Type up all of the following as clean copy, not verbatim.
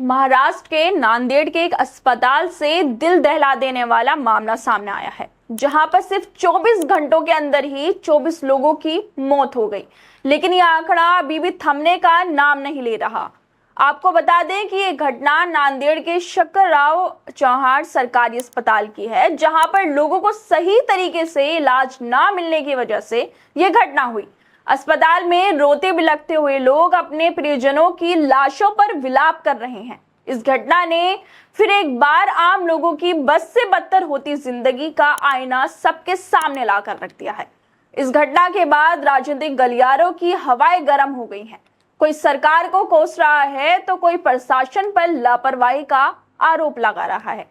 महाराष्ट्र के नांदेड़ के एक अस्पताल से दिल दहला देने वाला मामला सामने आया है, जहां पर सिर्फ 24 घंटों के अंदर ही 24 लोगों की मौत हो गई। लेकिन यह आंकड़ा अभी भी थमने का नाम नहीं ले रहा। आपको बता दें कि यह घटना नांदेड़ के शंकरराव चौहान सरकारी अस्पताल की है, जहां पर लोगों को सही तरीके से इलाज ना मिलने की वजह से यह घटना हुई। अस्पताल में रोते बिलखते हुए लोग अपने प्रियजनों की लाशों पर विलाप कर रहे हैं। इस घटना ने फिर एक बार आम लोगों की बद से बदतर होती जिंदगी का आईना सबके सामने लाकर रख दिया है। इस घटना के बाद राजनीतिक गलियारों की हवाएं गर्म हो गई हैं। कोई सरकार को कोस रहा है तो कोई प्रशासन पर लापरवाही का आरोप लगा रहा है।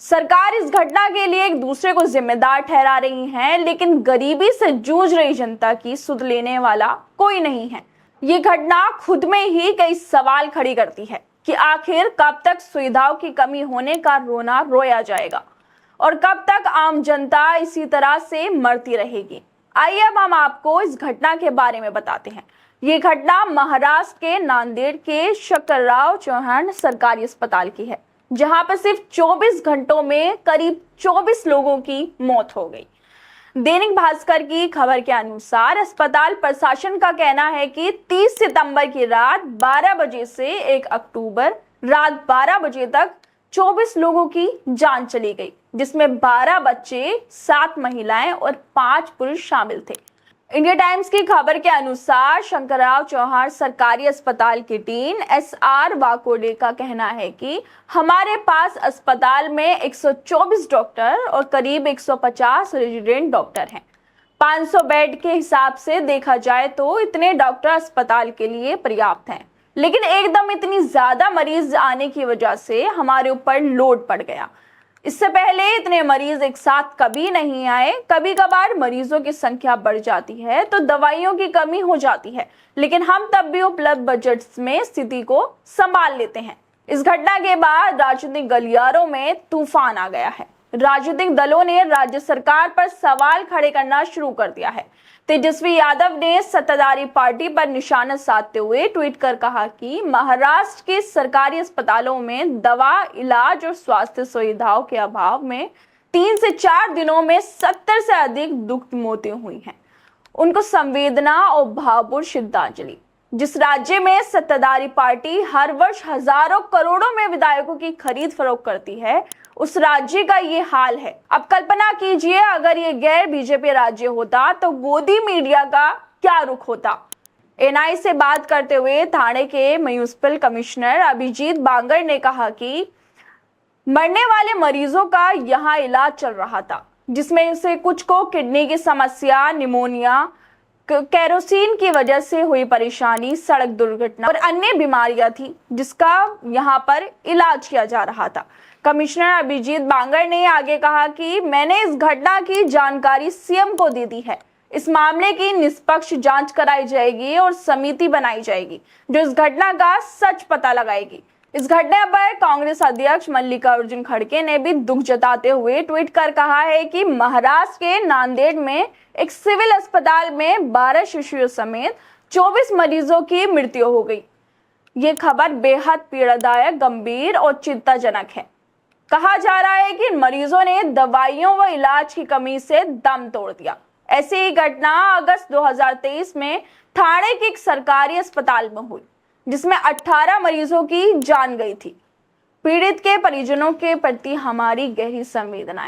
सरकार इस घटना के लिए एक दूसरे को जिम्मेदार ठहरा रही है, लेकिन गरीबी से जूझ रही जनता की सुध लेने वाला कोई नहीं है। ये घटना खुद में ही कई सवाल खड़ी करती है कि आखिर कब तक सुविधाओं की कमी होने का रोना रोया जाएगा और कब तक आम जनता इसी तरह से मरती रहेगी। आइए अब हम आपको इस घटना के बारे में बताते हैं। ये घटना महाराष्ट्र के नांदेड़ के शंकरराव चौहान सरकारी अस्पताल की है, जहां पर सिर्फ 24 घंटों में करीब 24 लोगों की मौत हो गई। दैनिक भास्कर की खबर के अनुसार अस्पताल प्रशासन का कहना है कि 30 सितंबर की रात 12 बजे से 1 अक्टूबर रात 12 बजे तक 24 लोगों की जान चली गई, जिसमें 12 बच्चे, 7 महिलाएं और 5 पुरुष शामिल थे। इंडिया टाइम्स की खबर के अनुसार शंकरराव चौहान सरकारी अस्पताल की डीन SR वाकोडे का कहना है कि हमारे पास अस्पताल में 124 डॉक्टर और करीब 150 रेजिडेंट डॉक्टर हैं। 500 बेड के हिसाब से देखा जाए तो इतने डॉक्टर अस्पताल के लिए पर्याप्त हैं, लेकिन एकदम इतनी ज्यादा मरीज आने की वजह से हमारे ऊपर लोड पड़ गया। इससे पहले इतने मरीज एक साथ कभी नहीं आए। कभी कभार मरीजों की संख्या बढ़ जाती है तो दवाइयों की कमी हो जाती है, लेकिन हम तब भी उपलब्ध बजट्स में स्थिति को संभाल लेते हैं। इस घटना के बाद राजनीतिक गलियारों में तूफान आ गया है। राजनीतिक दलों ने राज्य सरकार पर सवाल खड़े करना शुरू कर दिया है। तेजस्वी यादव ने सत्ताधारी पार्टी पर निशाना साधते हुए ट्वीट कर कहा कि महाराष्ट्र के सरकारी अस्पतालों में दवा, इलाज और स्वास्थ्य सुविधाओं के अभाव में 3 से 4 दिनों में 70 से अधिक दुख मौतें हुई हैं। उनको संवेदना और भावपूर्ण श्रद्धांजलि। जिस राज्य में सत्ताधारी पार्टी हर वर्ष हजारों करोड़ों में विधायकों की खरीद फरोख्त करती है, उस राज्य का ये हाल है। अब कल्पना कीजिए अगर ये गैर बीजेपी राज्य होता तो गोदी मीडिया का क्या रुख होता। NI से बात करते हुए थाने के म्युनिसिपल कमिश्नर अभिजीत बांगर ने कहा कि मरने वाले मरीजों का यहाँ इलाज चल रहा था, जिसमें से कुछ को किडनी की समस्या, निमोनिया, केरोसिन की वजह से हुई परेशानी, सड़क दुर्घटना और अन्य बीमारियां थी, जिसका यहाँ पर इलाज किया जा रहा था। कमिश्नर अभिजीत बांगर ने आगे कहा कि मैंने इस घटना की जानकारी CM को दे दी है। इस मामले की निष्पक्ष जांच कराई जाएगी और समिति बनाई जाएगी जो इस घटना का सच पता लगाएगी। इस घटना पर कांग्रेस अध्यक्ष मल्लिकार्जुन खड़गे ने भी दुख जताते हुए ट्वीट कर कहा है कि महाराष्ट्र के नांदेड़ में एक सिविल अस्पताल में 12 शिशुओं समेत 24 मरीजों की मृत्यु हो गई। ये खबर बेहद पीड़ादायक, गंभीर और चिंताजनक है। कहा जा रहा है कि इन मरीजों ने दवाइयों व इलाज की कमी से दम तोड़ दिया। ऐसी ही घटना अगस्त 2023 में ठाणे के एक सरकारी अस्पताल में हुई, जिसमें 18 मरीजों की जान गई थी। पीड़ित के परिजनों के प्रति हमारी गहरी संवेदना है।